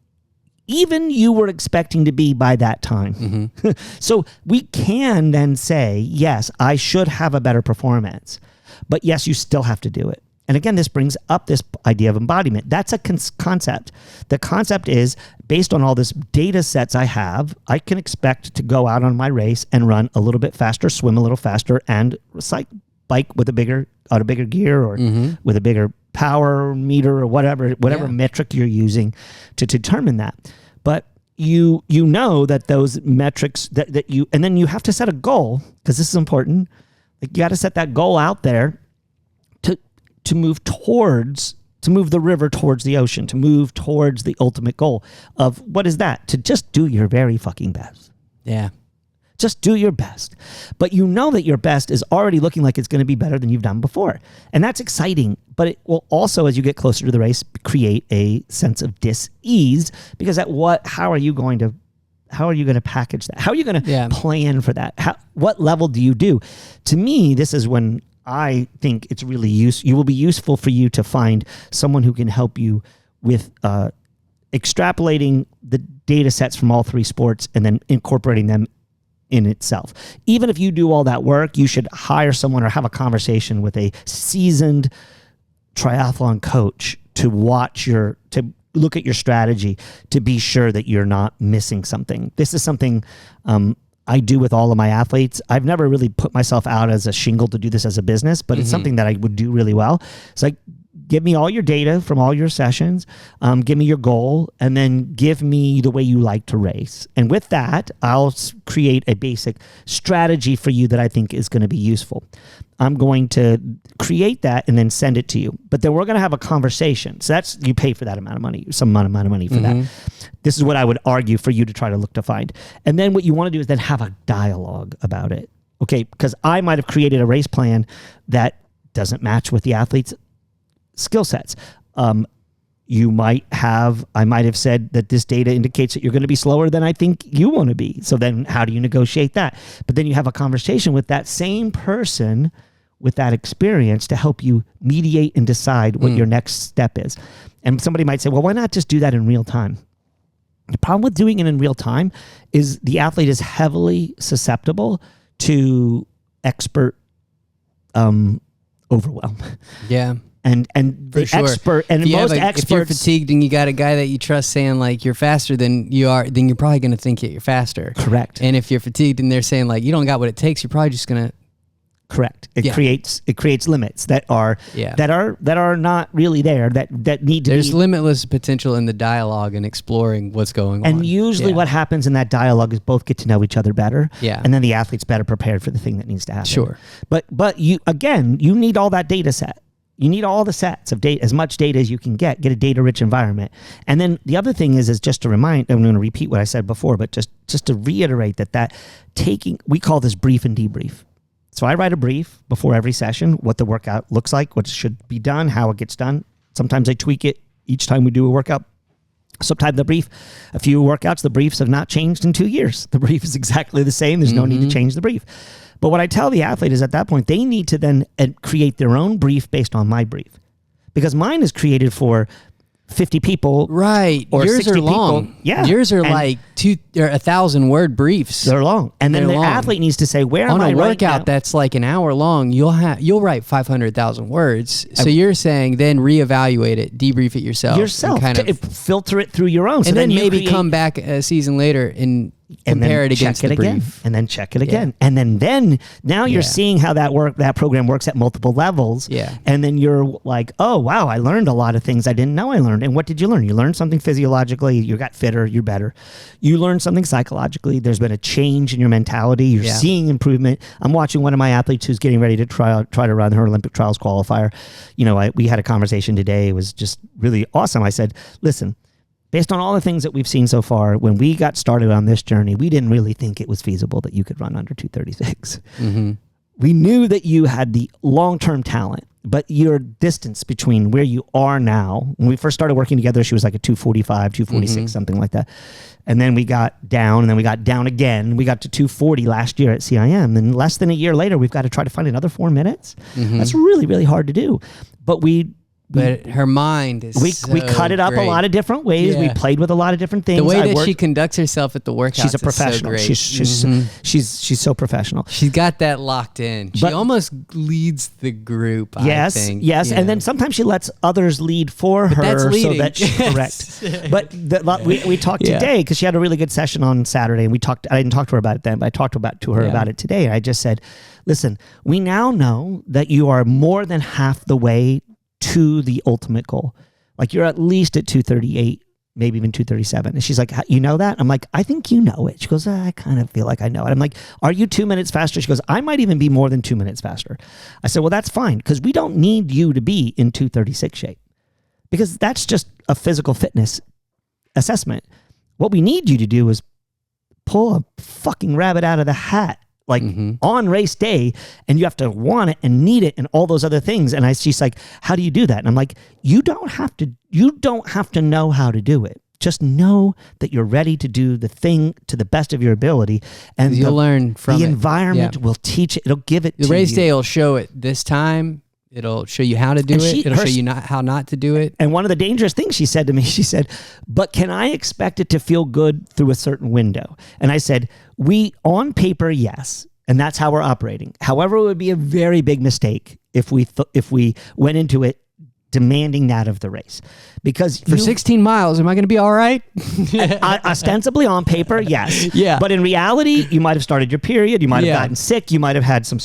Speaker 1: even you were expecting to be by that time. Mm-hmm. So we can then say, yes, I should have a better performance, but yes, you still have to do it. And again, this brings up this idea of embodiment. That's a concept. The concept is, based on all this data sets I have, I can expect to go out on my race and run a little bit faster, swim a little faster, and bike with a bigger gear or with a bigger power meter or whatever metric you're using to determine that. But you know that those metrics that you, and then you have to set a goal, because this is important. Like, you got to set that goal out there to move the river towards the ocean, to move towards the ultimate goal of what is that? To just do your very fucking best.
Speaker 2: Yeah.
Speaker 1: Just do your best. But you know that your best is already looking like it's going to be better than you've done before. And that's exciting. But it will also, as you get closer to the race, create a sense of dis-ease, because how are you going to package that? How are you going to plan for that? What level do you do? To me, this is when I think it's really it will be useful for you to find someone who can help you with extrapolating the data sets from all three sports and then incorporating them in itself. Even if you do all that work, you should hire someone or have a conversation with a seasoned triathlon coach to look at your strategy to be sure that you're not missing something. This is something I do with all of my athletes. I've never really put myself out as a shingle to do this as a business, but it's something that I would do really well. It's like, give me all your data from all your sessions, give me your goal, and then give me the way you like to race. And with that, I'll create a basic strategy for you that I think is going to be useful. I'm going to create that and then send it to you. But then we're going to have a conversation. So you pay for that amount of money, some amount of money for that. This is what I would argue for you to try to look to find. And then what you want to do is then have a dialogue about it. Okay, because I might have created a race plan that doesn't match with the athlete's skill sets. I might have said that this data indicates that you're going to be slower than I think you want to be. So then how do you negotiate that? But then you have a conversation with that same person with that experience to help you mediate and decide what your next step is. And somebody might say, well, why not just do that in real time? The problem with doing it in real time is the athlete is heavily susceptible to expert overwhelm.
Speaker 2: Yeah.
Speaker 1: And the expert and most experts.
Speaker 2: If you're fatigued and you got a guy that you trust saying like you're faster than you are, then you're probably going to think that you're faster.
Speaker 1: Correct.
Speaker 2: And if you're fatigued and they're saying like you don't got what it takes, you're probably just going to.
Speaker 1: Correct. It creates limits that are not really there that need to.
Speaker 2: There's limitless potential in the dialogue and exploring what's going on.
Speaker 1: And usually what happens in that dialogue is both get to know each other better.
Speaker 2: Yeah.
Speaker 1: And then the athlete's better prepared for the thing that needs to happen.
Speaker 2: Sure.
Speaker 1: But you need all that data set. You need all the sets of data, as much data as you can get a data-rich environment. And then the other thing is just to remind, I'm going to repeat what I said before, but just to reiterate we call this brief and debrief. So I write a brief before every session, what the workout looks like, what should be done, how it gets done. Sometimes I tweak it each time we do a workout. Sometimes a few workouts, the briefs have not changed in 2 years. The brief is exactly the same. There's no need to change the brief. But what I tell the athlete is at that point, they need to then create their own brief based on my brief. Because mine is created for 50 people.
Speaker 2: Right.
Speaker 1: Or
Speaker 2: Yours
Speaker 1: 60
Speaker 2: are long.
Speaker 1: people. Yeah.
Speaker 2: Yours are
Speaker 1: And
Speaker 2: like 1,000 word briefs.
Speaker 1: They're long. And then
Speaker 2: They're
Speaker 1: the
Speaker 2: long.
Speaker 1: athlete needs to say, where
Speaker 2: On
Speaker 1: am I
Speaker 2: a
Speaker 1: right
Speaker 2: workout
Speaker 1: now?
Speaker 2: that's like an hour long, you'll write 500,000 words. So you're saying then reevaluate it, debrief it yourself,
Speaker 1: yourself,
Speaker 2: and kind of,
Speaker 1: filter it through your own. So
Speaker 2: and then
Speaker 1: you
Speaker 2: maybe
Speaker 1: create-
Speaker 2: come back a season later and compare it against
Speaker 1: check
Speaker 2: the
Speaker 1: it again,
Speaker 2: brief.
Speaker 1: and then check it again, and then now you're
Speaker 2: Yeah.
Speaker 1: seeing how that program works at multiple levels.
Speaker 2: Yeah.
Speaker 1: And then you're like, oh wow, I learned a lot of things I didn't know I learned. And what did you learn? You learned something physiologically. You got fitter. You're better. You learned something psychologically. There's been a change in your mentality. You're
Speaker 2: Yeah.
Speaker 1: seeing improvement. I'm watching one of my athletes who's getting ready to try to run her Olympic trials qualifier. We had a conversation today. It was just really awesome. I said, listen, based on all the things that we've seen so far, when we got started on this journey, we didn't really think it was feasible that you could run under 236.
Speaker 2: Mm-hmm.
Speaker 1: We knew that you had the long-term talent, but your distance between where you are now, when we first started working together, she was like a 245, 246, something like that. And then we got down, and then we got down again. We got to 240 last year at CIM. And less than a year later, we've got to try to find another 4 minutes. That's really, really hard to do. But
Speaker 2: But her mind is
Speaker 1: we cut it up
Speaker 2: great.
Speaker 1: a lot of different ways. We
Speaker 2: Yeah.
Speaker 1: played with a lot of different things.
Speaker 2: The way
Speaker 1: I
Speaker 2: that
Speaker 1: worked-
Speaker 2: she conducts herself at the workouts
Speaker 1: she's a
Speaker 2: is
Speaker 1: professional.
Speaker 2: so great.
Speaker 1: She's so professional.
Speaker 2: She's got that locked in. She
Speaker 1: But-
Speaker 2: almost leads the group,
Speaker 1: Yes,
Speaker 2: I think.
Speaker 1: yes,
Speaker 2: Yeah.
Speaker 1: and then sometimes she lets others lead for her,
Speaker 2: that's
Speaker 1: so
Speaker 2: leading.
Speaker 1: that she correct. But we talked
Speaker 2: Yeah.
Speaker 1: today because she had a really good session on Saturday, and we talked. I didn't talk to her about it then, but I talked to her
Speaker 2: Yeah.
Speaker 1: about it today. I just said, "Listen, we now know that you are more than half the way to the ultimate goal. Like you're at least at 238." Maybe even 237. And she's like, you know that? I'm like, I think you know it. She goes, I kind of feel like I know it. I'm like, are you 2 minutes faster? She goes, I might even be more than 2 minutes faster. I said, well, that's fine because we don't need you to be in 236 shape because that's just a physical fitness assessment. What we need you to do is pull a fucking rabbit out of the hat like on race day, and you have to want it and need it and all those other things. And she's like, how do you do that? And I'm like, you don't have to know how to do it. Just know that you're ready to do the thing to the best of your ability. And
Speaker 2: you'll learn from
Speaker 1: the
Speaker 2: it.
Speaker 1: environment
Speaker 2: Yeah.
Speaker 1: will teach it. It'll give it
Speaker 2: The
Speaker 1: to
Speaker 2: race
Speaker 1: you.
Speaker 2: day will show it this time. It'll show you how to do
Speaker 1: And
Speaker 2: it. It'll show you how not to do it.
Speaker 1: And one of the dangerous things she said to me, she said, but can I expect it to feel good through a certain window? And I said, on paper, yes. And that's how we're operating. However, it would be a very big mistake if we went into it demanding that of the race. Because
Speaker 2: For 16 miles, am I going to be all right?
Speaker 1: ostensibly on paper, yes.
Speaker 2: Yeah.
Speaker 1: But in reality, you might have started your period. You might have
Speaker 2: Yeah.
Speaker 1: gotten sick. You might have had some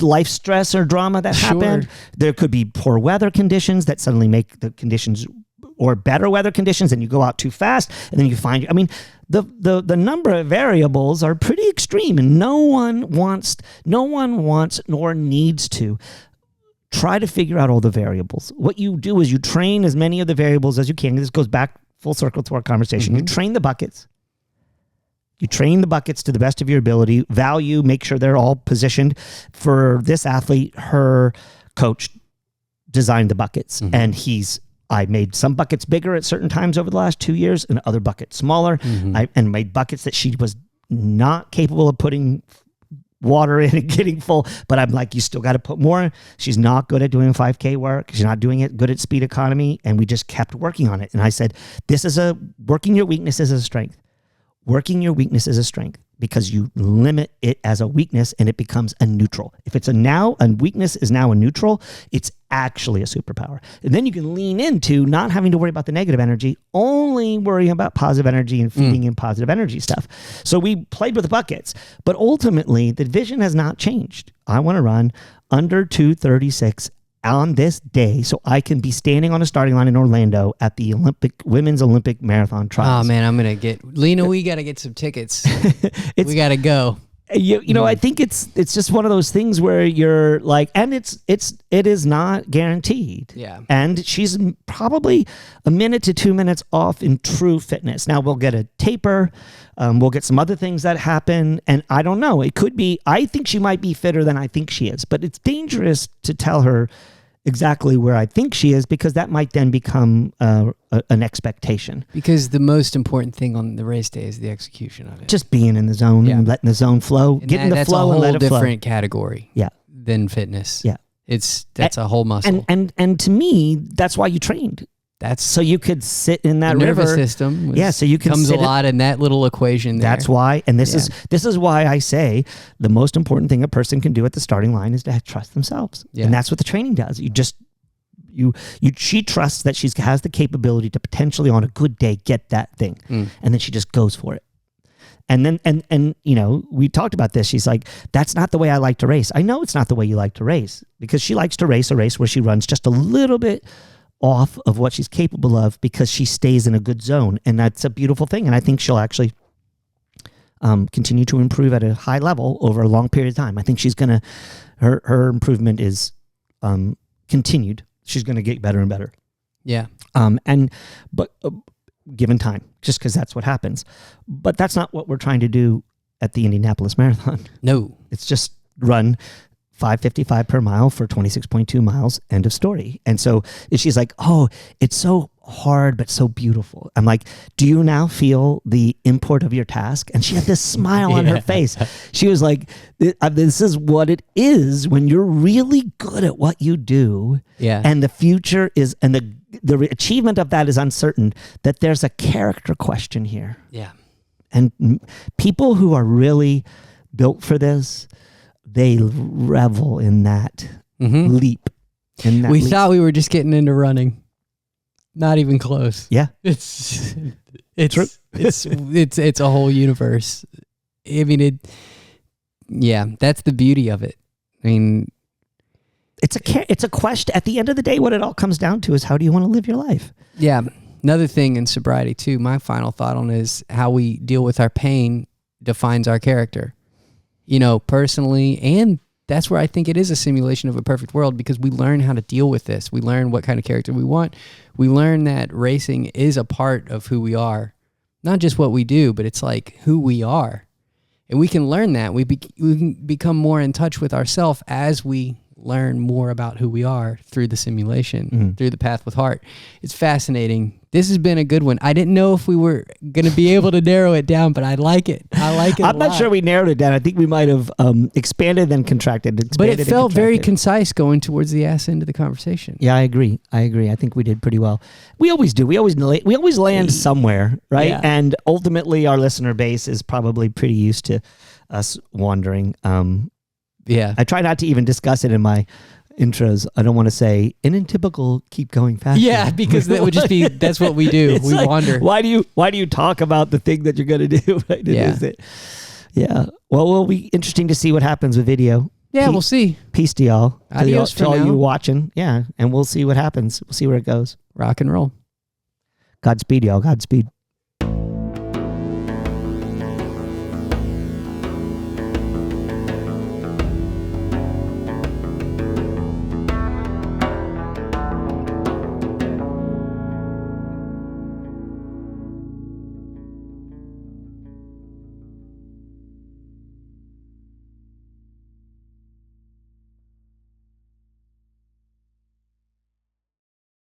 Speaker 1: life stress or drama that happened. There could be poor weather conditions that suddenly make the conditions or better weather conditions, and you go out too fast, and then you find, the number of variables are pretty extreme, and no one wants nor needs to try to figure out all the variables. What you do is you train as many of the variables as you can. This goes back full circle to our conversation. You train the buckets. You train the buckets to the best of your ability. Value, make sure they're all positioned. For this athlete, her coach designed the buckets, and I made some buckets bigger at certain times over the last 2 years and other buckets smaller. And made buckets that she was not capable of putting water in and getting full. But I'm like, you still got to put more. She's not good at doing 5K work. She's not doing it good at speed economy. And we just kept working on it. And I said, working your weakness is a strength. Working your weakness is a strength because you limit it as a weakness and it becomes a neutral. If it's a weakness is now a neutral, it's actually a superpower. And then you can lean into not having to worry about the negative energy, only worrying about positive energy and feeding in positive energy stuff. So we played with the buckets, but ultimately the vision has not changed. I want to run under 236 on this day so I can be standing on a starting line in Orlando at the Women's Olympic Marathon Trials.
Speaker 2: Oh, man, I'm going to get... Lena, we got to get some tickets. We got to go.
Speaker 1: You know, I think it's just one of those things where you're like, and it is not guaranteed.
Speaker 2: Yeah.
Speaker 1: And she's probably a minute to 2 minutes off in true fitness. Now we'll get a taper. We'll get some other things that happen. And I don't know. It could be, I think she might be fitter than I think she is, but it's dangerous to tell her exactly where I think she is because that might then become an expectation.
Speaker 2: Because the most important thing on the race day is the execution of it.
Speaker 1: Just being in the zone and letting the zone flow,
Speaker 2: And
Speaker 1: getting the
Speaker 2: that's
Speaker 1: flow
Speaker 2: a
Speaker 1: and
Speaker 2: whole
Speaker 1: let it flow.
Speaker 2: different category
Speaker 1: Yeah.
Speaker 2: than fitness.
Speaker 1: Yeah.
Speaker 2: That's a whole muscle.
Speaker 1: And to me, that's why you trained.
Speaker 2: That's
Speaker 1: So you could sit in that
Speaker 2: the nervous
Speaker 1: river.
Speaker 2: system.
Speaker 1: Yeah, so you can
Speaker 2: comes a
Speaker 1: sit
Speaker 2: lot in that little equation there.
Speaker 1: That's why, and this
Speaker 2: Yeah.
Speaker 1: is why I say the most important thing a person can do at the starting line is to trust themselves,
Speaker 2: Yeah.
Speaker 1: and that's what the training does. She trusts that she has the capability to potentially on a good day get that thing, and then she just goes for it. And then and you know, we talked about this. She's like, that's not the way I like to race. I know it's not the way you like to race, because she likes to race a race where she runs just a little bit off of what she's capable of, because she stays in a good zone, and that's a beautiful thing. And I think she'll actually continue to improve at a high level over a long period of time. I think she's gonna her improvement is continued. She's gonna get better and better.
Speaker 2: Yeah.
Speaker 1: But given time, just because that's what happens. But that's not what we're trying to do at the Indianapolis Marathon.
Speaker 2: No.
Speaker 1: It's just run 5:55 per mile for 26.2 miles, end of story. And so she's like, oh, it's so hard, but so beautiful. I'm like, do you now feel the import of your task? And she had this smile on her face. She was like, this is what it is when you're really good at what you do.
Speaker 2: Yeah.
Speaker 1: And the future is, and the achievement of that is uncertain, that there's a character question here.
Speaker 2: Yeah.
Speaker 1: And people who are really built for this, they revel in that leap. In that
Speaker 2: We
Speaker 1: leap.
Speaker 2: thought we were just getting into running. Not even close.
Speaker 1: Yeah.
Speaker 2: It's
Speaker 1: True.
Speaker 2: it's a whole universe. I mean, that's the beauty of it. I mean,
Speaker 1: It's a question. At the end of the day, what it all comes down to is, how do you want to live your life?
Speaker 2: yeah. Another thing in sobriety too, my final thought on is how we deal with our pain defines our character. You know, personally, and that's where I think it is a simulation of a perfect world, because we learn how to deal with this. We learn what kind of character we want. We learn that racing is a part of who we are, not just what we do, but it's like who we are. And we can learn that. We can become more in touch with ourselves as we learn more about who we are through the simulation, through the path with heart. It's fascinating. This has been a good one. I didn't know if we were going to be able to narrow it down, but I like it.
Speaker 1: I'm not sure we narrowed it down. I think we might have expanded then contracted.
Speaker 2: But it felt very concise going towards the ass end of the conversation.
Speaker 1: Yeah, I agree. I think we did pretty well. We always do. We always land somewhere, right?
Speaker 2: Yeah.
Speaker 1: And ultimately, our listener base is probably pretty used to us wandering.
Speaker 2: Yeah.
Speaker 1: I try not to even discuss it in my intros. I don't want to say, in a typical keep going faster.
Speaker 2: Yeah, because that would just be, that's what we do.
Speaker 1: It's
Speaker 2: We
Speaker 1: like,
Speaker 2: wander.
Speaker 1: Why do you talk about the thing that you're going to do? Right?
Speaker 2: Yeah.
Speaker 1: Yeah. Well, it'll be interesting to see what happens with video.
Speaker 2: Yeah, we'll see.
Speaker 1: Peace to y'all.
Speaker 2: Adios
Speaker 1: to
Speaker 2: for
Speaker 1: all
Speaker 2: now.
Speaker 1: you watching. Yeah. And we'll see what happens. We'll see where it goes.
Speaker 2: Rock and roll.
Speaker 1: Godspeed, y'all. Godspeed.